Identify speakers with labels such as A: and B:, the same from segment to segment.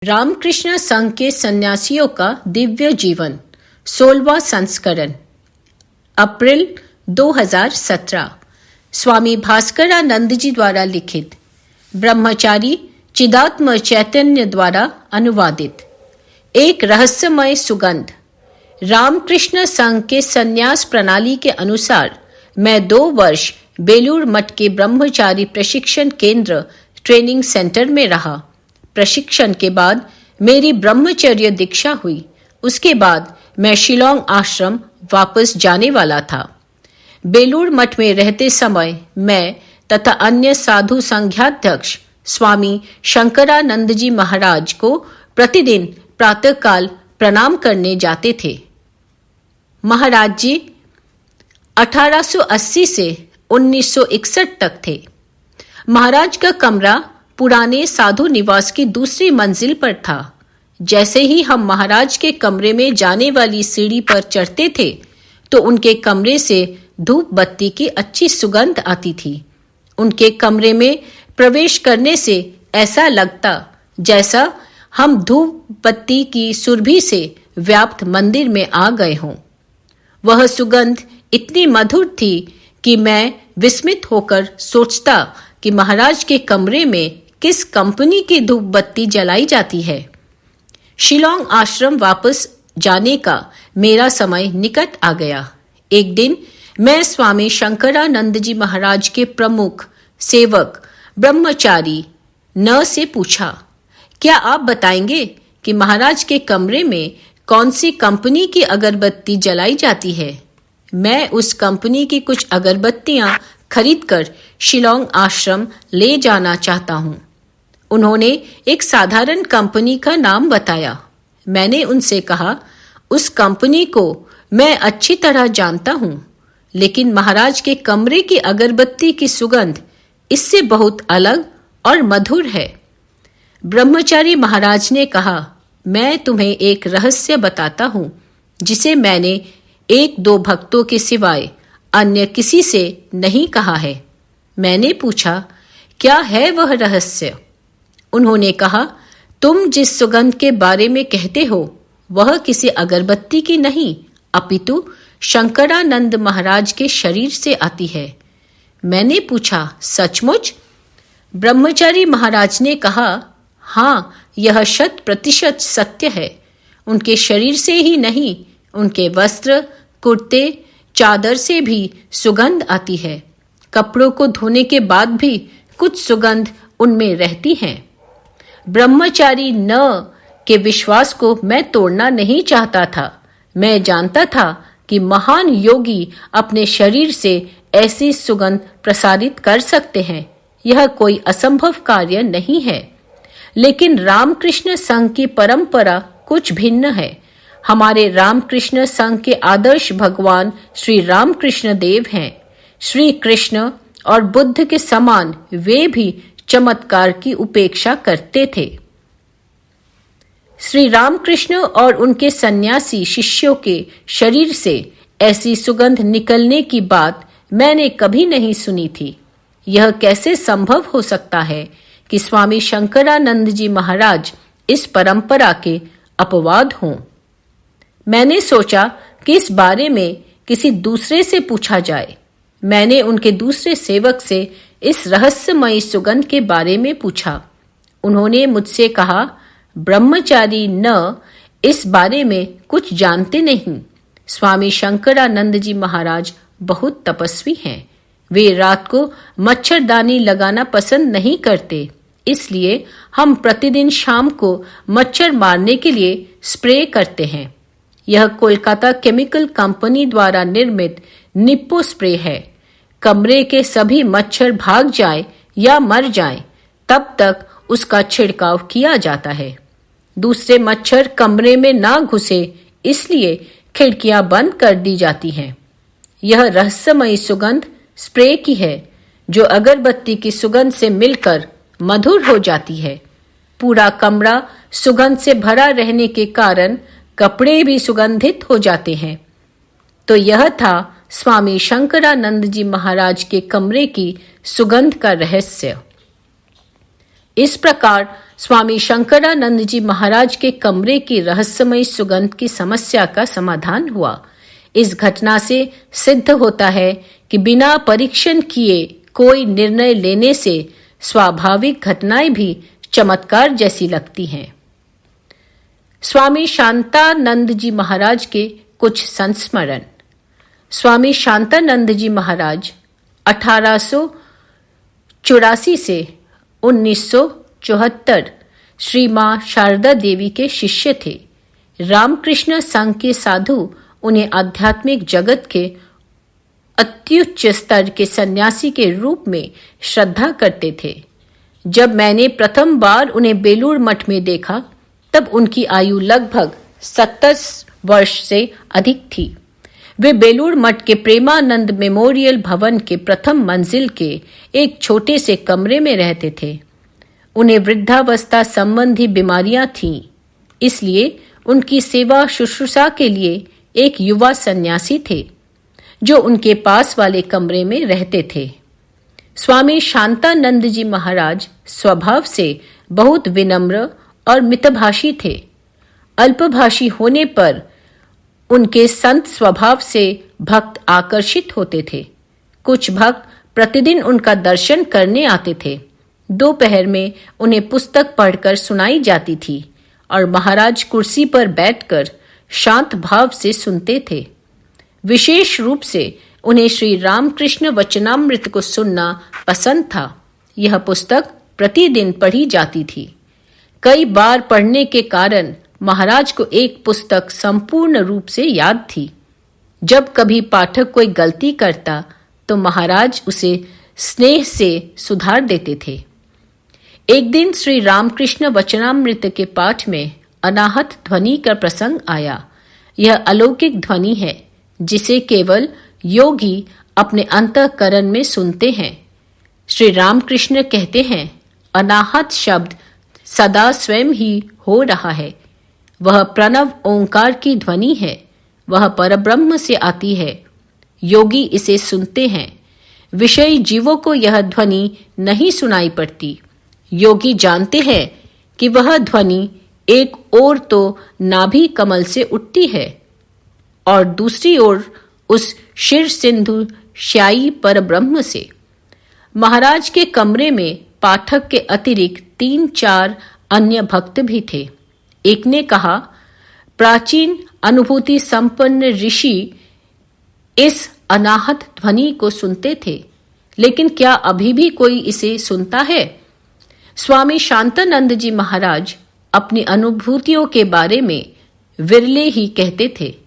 A: रामकृष्ण संघ के सन्यासियों का दिव्य जीवन 16वां संस्करण अप्रैल 2017 स्वामी भास्करानंद जी द्वारा लिखित ब्रह्मचारी चिदात्म चैतन्य द्वारा अनुवादित। एक रहस्यमय सुगंध। रामकृष्ण संघ के संन्यास प्रणाली के अनुसार मैं 2 वर्ष बेलूर मठ के ब्रह्मचारी प्रशिक्षण केंद्र ट्रेनिंग सेंटर में रहा। प्रशिक्षण के बाद मेरी ब्रह्मचर्य दीक्षा हुई। उसके बाद मैं शिलोंग आश्रम वापस जाने वाला था। बेलूर मठ में रहते समय मैं तथा अन्य साधु संघाध्यक्ष स्वामी शंकरानंद जी महाराज को प्रतिदिन प्रातःकाल प्रणाम करने जाते थे। महाराज जी 1880 से 1961 तक थे। महाराज का कमरा पुराने साधु निवास की दूसरी मंजिल पर था। जैसे ही हम महाराज के कमरे में जाने वाली सीढ़ी पर चढ़ते थे तो उनके कमरे से धूप बत्ती की अच्छी सुगंध आती थी। उनके कमरे में प्रवेश करने से ऐसा लगता जैसा हम धूप बत्ती की सुरभि से व्याप्त मंदिर में आ गए हों। वह सुगंध इतनी मधुर थी कि मैं विस्मित होकर सोचता कि महाराज के कमरे में किस कंपनी की धूप बत्ती जलाई जाती है। शिलोंग आश्रम वापस जाने का मेरा समय निकट आ गया। एक दिन मैं स्वामी शंकरानंद जी महाराज के प्रमुख सेवक ब्रह्मचारी न से पूछा, क्या आप बताएंगे कि महाराज के कमरे में कौन सी कंपनी की अगरबत्ती जलाई जाती है? मैं उस कंपनी की कुछ अगरबत्तियां खरीदकर शिलोंग आश्रम ले जाना चाहता हूं। उन्होंने एक साधारण कंपनी का नाम बताया। मैंने उनसे कहा, उस कंपनी को मैं अच्छी तरह जानता हूं, लेकिन महाराज के कमरे की अगरबत्ती की सुगंध इससे बहुत अलग और मधुर है। ब्रह्मचारी महाराज ने कहा, मैं तुम्हें एक रहस्य बताता हूं जिसे मैंने 1-2 भक्तों के सिवाय अन्य किसी से नहीं कहा है। मैंने पूछा, क्या है वह रहस्य? उन्होंने कहा, तुम जिस सुगंध के बारे में कहते हो वह किसी अगरबत्ती की नहीं अपितु शंकरानंद महाराज के शरीर से आती है। मैंने पूछा, सचमुच? ब्रह्मचारी महाराज ने कहा, हाँ, यह 100% सत्य है। उनके शरीर से ही नहीं, उनके वस्त्र, कुर्ते, चादर से भी सुगंध आती है। कपड़ों को धोने के बाद भी कुछ सुगंध उनमें रहती है। ब्रह्मचारी न के विश्वास को मैं तोड़ना नहीं चाहता था। मैं जानता था कि महान योगी अपने शरीर से ऐसी सुगंध प्रसारित कर सकते हैं। यह कोई असंभव कार्य नहीं है। लेकिन रामकृष्ण संघ की परंपरा कुछ भिन्न है। हमारे रामकृष्ण संघ के आदर्श भगवान श्री रामकृष्ण देव हैं। श्री कृष्ण और बुद्ध के समान वे भी चमत्कार की उपेक्षा करते थे। श्री रामकृष्ण और उनके सन्यासी शिष्यों के शरीर से ऐसी सुगंध निकलने की बात मैंने कभी नहीं सुनी थी। यह कैसे संभव हो सकता है कि स्वामी शंकरानंद जी महाराज इस परंपरा के अपवाद हों? मैंने सोचा कि इस बारे में किसी दूसरे से पूछा जाए। मैंने उनके दूसरे सेवक से इस रहस्यमयी सुगंध के बारे में पूछा। उन्होंने मुझसे कहा, ब्रह्मचारी न इस बारे में कुछ जानते नहीं। स्वामी शंकरानंद जी महाराज बहुत तपस्वी हैं। वे रात को मच्छरदानी लगाना पसंद नहीं करते, इसलिए हम प्रतिदिन शाम को मच्छर मारने के लिए स्प्रे करते हैं। यह कोलकाता केमिकल कंपनी द्वारा निर्मित निप्पो स्प्रे है। कमरे के सभी मच्छर भाग जाएं या मर जाएं, तब तक उसका छिड़काव किया जाता है। दूसरे मच्छर कमरे में ना घुसे इसलिए खिड़कियां बंद कर दी जाती हैं। यह रहस्यमयी सुगंध स्प्रे की है जो अगरबत्ती की सुगंध से मिलकर मधुर हो जाती है। पूरा कमरा सुगंध से भरा रहने के कारण कपड़े भी सुगंधित हो जाते हैं। तो यह था स्वामी शंकरानंद जी महाराज के कमरे की सुगंध का रहस्य। इस प्रकार स्वामी शंकरानंद जी महाराज के कमरे की रहस्यमय सुगंध की समस्या का समाधान हुआ। इस घटना से सिद्ध होता है कि बिना परीक्षण किए कोई निर्णय लेने से स्वाभाविक घटनाएं भी चमत्कार जैसी लगती हैं। स्वामी शांतानंद जी महाराज के कुछ संस्मरण। स्वामी शांतानंद जी महाराज 1884 से 1974 श्री मां शारदा देवी के शिष्य थे। रामकृष्ण संघ के साधु उन्हें आध्यात्मिक जगत के अत्युच्च स्तर के सन्यासी के रूप में श्रद्धा करते थे। जब मैंने प्रथम बार उन्हें बेलूर मठ में देखा तब उनकी आयु लगभग 70 वर्ष से अधिक थी। वे बेलूर मठ के प्रेमानंद मेमोरियल भवन के प्रथम मंजिल के एक छोटे से कमरे में रहते थे। उन्हें वृद्धावस्था संबंधी बीमारियां थीं, इसलिए उनकी सेवा शुश्रूषा के लिए एक युवा सन्यासी थे जो उनके पास वाले कमरे में रहते थे। स्वामी शांतानंद जी महाराज स्वभाव से बहुत विनम्र और मितभाषी थे। अल्पभाषी होने पर उनके संत स्वभाव से भक्त आकर्षित होते थे। कुछ भक्त प्रतिदिन उनका दर्शन करने आते थे। दोपहर में उन्हें पुस्तक पढ़कर सुनाई जाती थी और महाराज कुर्सी पर बैठकर शांत भाव से सुनते थे। विशेष रूप से उन्हें श्री रामकृष्ण वचनामृत को सुनना पसंद था। यह पुस्तक प्रतिदिन पढ़ी जाती थी। कई बार पढ़ने के कारण महाराज को एक पुस्तक संपूर्ण रूप से याद थी। जब कभी पाठक कोई गलती करता तो महाराज उसे स्नेह से सुधार देते थे। एक दिन श्री रामकृष्ण वचनामृत के पाठ में अनाहत ध्वनि का प्रसंग आया। यह अलौकिक ध्वनि है जिसे केवल योगी अपने अंतःकरण में सुनते हैं। श्री रामकृष्ण कहते हैं, अनाहत शब्द सदा स्वयं ही हो रहा है। वह प्रणव ओंकार की ध्वनि है। वह परब्रह्म से आती है। योगी इसे सुनते हैं। विषयी जीवों को यह ध्वनि नहीं सुनाई पड़ती। योगी जानते हैं कि वह ध्वनि एक ओर तो नाभि कमल से उठती है और दूसरी ओर उस शिर सिंधु श्याई परब्रह्म से। महाराज के कमरे में पाठक के अतिरिक्त 3-4 अन्य भक्त भी थे। एक ने कहा, प्राचीन अनुभूति संपन्न ऋषि इस अनाहत ध्वनि को सुनते थे, लेकिन क्या अभी भी कोई इसे सुनता है? स्वामी शांतानंद जी महाराज अपनी अनुभूतियों के बारे में विरले ही कहते थे।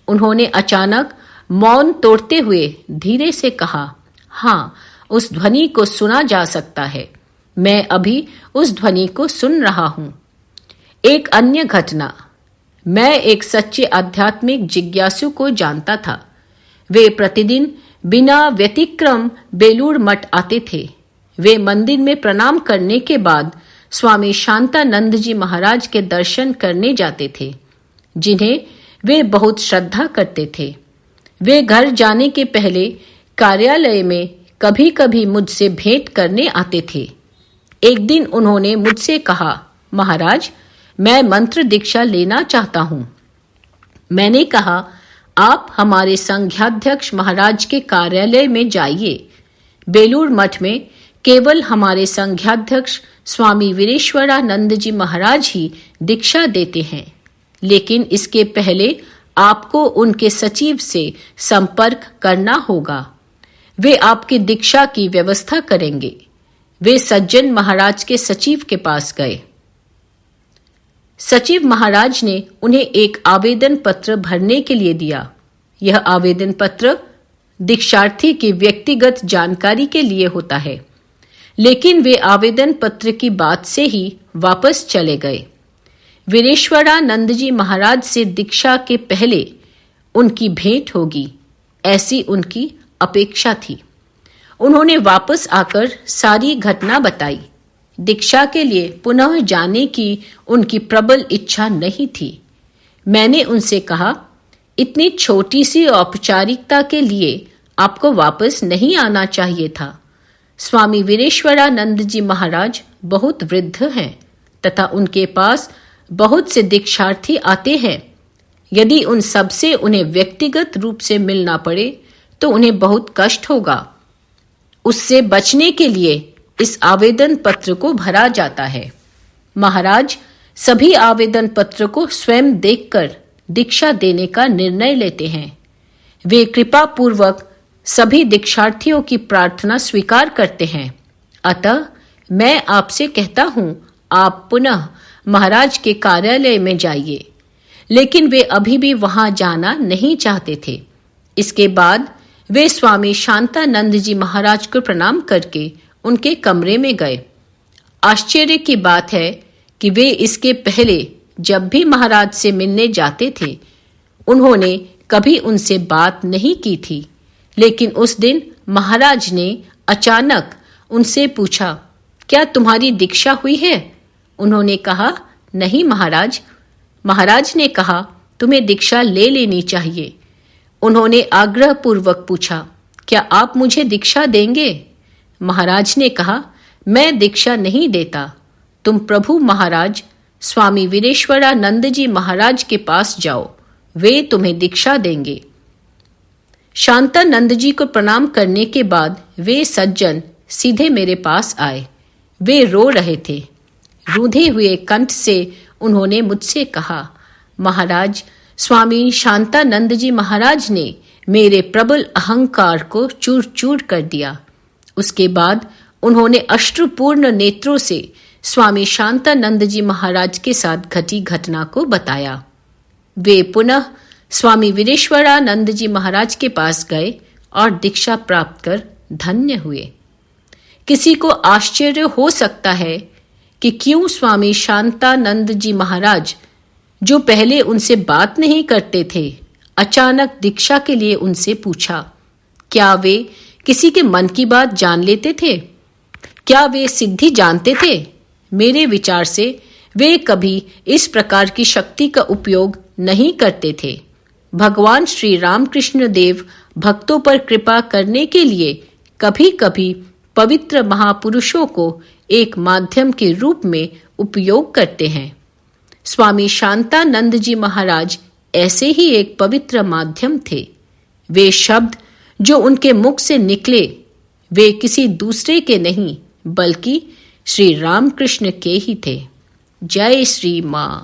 A: उन्होंने अचानक मौन तोड़ते हुए धीरे से कहा, हाँ, उस ध्वनि को सुना जा सकता है। मैं अभी उस ध्वनि को सुन रहा हूं। एक अन्य घटना। मैं एक सच्चे आध्यात्मिक जिज्ञासु को जानता था। वे प्रतिदिन बिना व्यतिक्रम बेलूर मठ आते थे। वे मंदिर में प्रणाम करने के बाद स्वामी शांतानंद जी महाराज के दर्शन करने जाते थे, जिन्हें वे बहुत श्रद्धा करते थे। वे घर जाने के पहले कार्यालय में कभी कभी मुझसे भेंट करने आते थे। एक दिन उन्होंने मुझसे कहा, महाराज, मैं मंत्र दीक्षा लेना चाहता हूं। मैंने कहा, आप हमारे संघाध्यक्ष महाराज के कार्यालय में जाइए। बेलूर मठ में केवल हमारे संघाध्यक्ष स्वामी वीरेश्वरानंद जी महाराज ही दीक्षा देते हैं, लेकिन इसके पहले आपको उनके सचिव से संपर्क करना होगा। वे आपकी दीक्षा की व्यवस्था करेंगे। वे सज्जन महाराज के सचिव के पास गए। सचिव महाराज ने उन्हें एक आवेदन पत्र भरने के लिए दिया। यह आवेदन पत्र दीक्षार्थी की व्यक्तिगत जानकारी के लिए होता है, लेकिन वे आवेदन पत्र की बात से ही वापस चले गए। वीरेश्वरानंद जी महाराज से दीक्षा के पहले उनकी भेंट होगी, ऐसी उनकी अपेक्षा थी। उन्होंने वापस आकर सारी घटना बताई। दीक्षा के लिए पुनः जाने की उनकी प्रबल इच्छा नहीं थी। मैंने उनसे कहा, इतनी छोटी सी औपचारिकता के लिए आपको वापस नहीं आना चाहिए था। स्वामी वीरेश्वरानंद जी महाराज बहुत वृद्ध हैं तथा उनके पास बहुत से दीक्षार्थी आते हैं। यदि उन सब से उन्हें व्यक्तिगत रूप से मिलना पड़े तो उन्हें बहुत कष्ट होगा। उससे बचने के लिए इस आवेदन पत्र को भरा जाता है। महाराज सभी आवेदन पत्र को स्वयं देखकर दीक्षा देने का निर्णय लेते हैं। वे कृपा पूर्वक सभी दीक्षार्थियों की प्रार्थना स्वीकार करते हैं। अतः मैं आपसे कहता हूं, आप पुनः महाराज के कार्यालय में जाइए। लेकिन वे अभी भी वहां जाना नहीं चाहते थे। इसके बाद वे स्वामी शांतानंद जी महाराज को प्रणाम करके उनके कमरे में गए। आश्चर्य की बात है कि वे इसके पहले जब भी महाराज से मिलने जाते थे उन्होंने कभी उनसे बात नहीं की थी। लेकिन उस दिन महाराज ने अचानक उनसे पूछा, क्या तुम्हारी दीक्षा हुई है? उन्होंने कहा, नहीं महाराज। महाराज ने कहा, तुम्हें दीक्षा ले लेनी चाहिए। उन्होंने आग्रह पूर्वक पूछा, क्या आप मुझे दीक्षा देंगे? महाराज ने कहा, मैं दीक्षा नहीं देता। तुम प्रभु महाराज स्वामी वीरेश्वरानंद जी महाराज के पास जाओ, वे तुम्हें दीक्षा देंगे। शांतानंद जी को प्रणाम करने के बाद वे सज्जन सीधे मेरे पास आए। वे रो रहे थे। रूंधे हुए कंठ से उन्होंने मुझसे कहा, महाराज स्वामी शांतानंद जी महाराज ने मेरे प्रबल अहंकार को चूर चूर कर दिया। उसके बाद उन्होंने अश्रुपूर्ण नेत्रों से स्वामी शांतानंद जी महाराज के साथ घटी घटना को बताया। वे पुनः स्वामी वीरेश्वरानंद जी महाराज के पास गए और दीक्षा प्राप्त कर धन्य हुए। किसी को आश्चर्य हो सकता है कि क्यों स्वामी शांतानंद जी महाराज, जो पहले उनसे बात नहीं करते थे, अचानक दीक्षा के लिए उनसे पूछा। क्या वे किसी के मन की बात जान लेते थे? क्या वे सिद्धि जानते थे? मेरे विचार से वे कभी इस प्रकार की शक्ति का उपयोग नहीं करते थे। भगवान श्री रामकृष्ण देव भक्तों पर कृपा करने के लिए कभी कभी पवित्र महापुरुषों को एक माध्यम के रूप में उपयोग करते हैं। स्वामी शांतानंद जी महाराज ऐसे ही एक पवित्र माध्यम थे। वे शब्द जो उनके मुख से निकले वे किसी दूसरे के नहीं बल्कि श्री रामकृष्ण के ही थे। जय श्री मां।